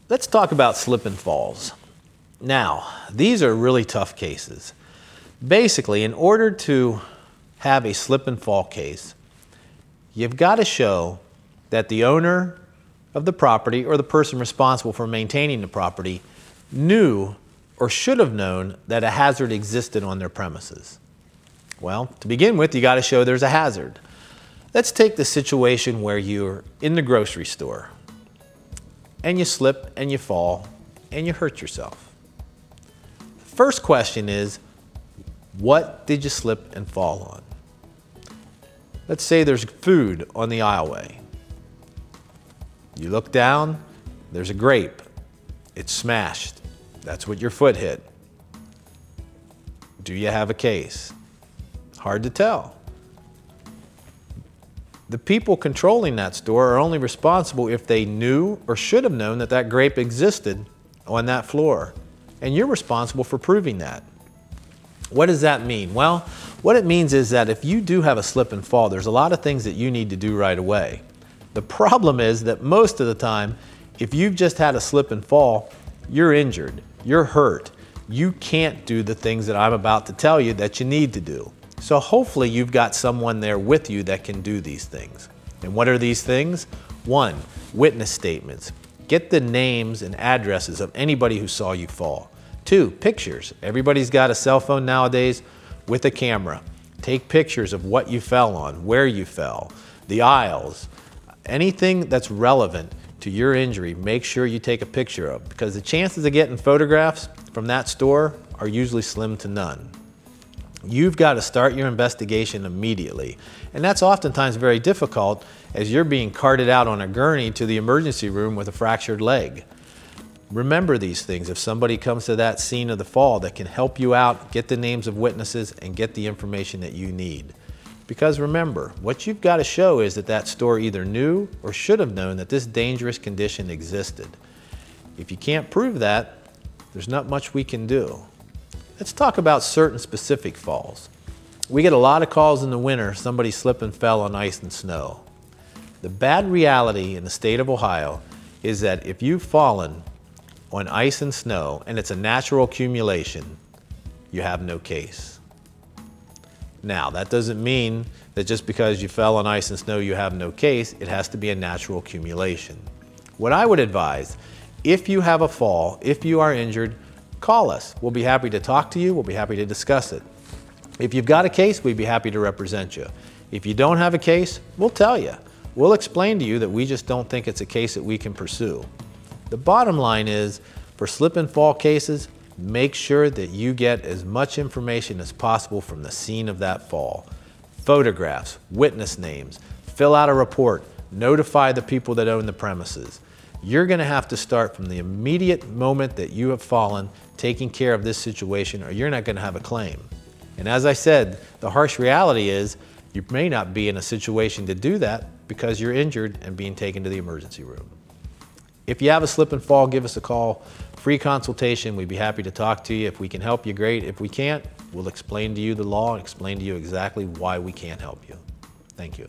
Let's talk about slip and falls. Now, these are really tough cases. Basically, in order to have a slip and fall case, you've got to show that the owner of the property or the person responsible for maintaining the property knew or should have known that a hazard existed on their premises. Well, to begin with, you got to show there's a hazard. Let's take the situation where you're in the grocery store and you slip and you fall and you hurt yourself. The first question is, what did you slip and fall on? Let's say there's food on the aisleway. You look down, there's a grape. It's smashed. That's what your foot hit. Do you have a case? Hard to tell. The people controlling that store are only responsible if they knew or should have known that that grape existed on that floor. And you're responsible for proving that. What does that mean? Well, what it means is that if you do have a slip and fall, there's a lot of things that you need to do right away. The problem is that most of the time, if you've just had a slip and fall, you're injured, you're hurt. You can't do the things that I'm about to tell you that you need to do. So hopefully you've got someone there with you that can do these things. And what are these things? 1, witness statements. Get the names and addresses of anybody who saw you fall. 2, pictures. Everybody's got a cell phone nowadays with a camera. Take pictures of what you fell on, where you fell, the aisles. Anything that's relevant to your injury, make sure you take a picture of, because the chances of getting photographs from that store are usually slim to none. You've got to start your investigation immediately. And that's oftentimes very difficult as you're being carted out on a gurney to the emergency room with a fractured leg. Remember these things if somebody comes to that scene of the fall that can help you out, get the names of witnesses, and get the information that you need. Because remember, what you've got to show is that that store either knew or should have known that this dangerous condition existed. If you can't prove that, there's not much we can do. Let's talk about certain specific falls. We get a lot of calls in the winter, somebody slipped and fell on ice and snow. The bad reality in the state of Ohio is that if you've fallen on ice and snow and it's a natural accumulation, you have no case. Now, that doesn't mean that just because you fell on ice and snow you have no case. It has to be a natural accumulation. What I would advise, if you have a fall, if you are injured, call us. We'll be happy to talk to you. We'll be happy to discuss it. If you've got a case, we'd be happy to represent you. If you don't have a case, we'll tell you. We'll explain to you that we just don't think it's a case that we can pursue. The bottom line is, for slip and fall cases, make sure that you get as much information as possible from the scene of that fall. Photographs, witness names, fill out a report, notify the people that own the premises. You're going to have to start from the immediate moment that you have fallen, taking care of this situation, or you're not going to have a claim. And as I said, the harsh reality is you may not be in a situation to do that because you're injured and being taken to the emergency room. If you have a slip and fall, give us a call. Free consultation. We'd be happy to talk to you. If we can help you, great. If we can't, we'll explain to you the law and explain to you exactly why we can't help you. Thank you.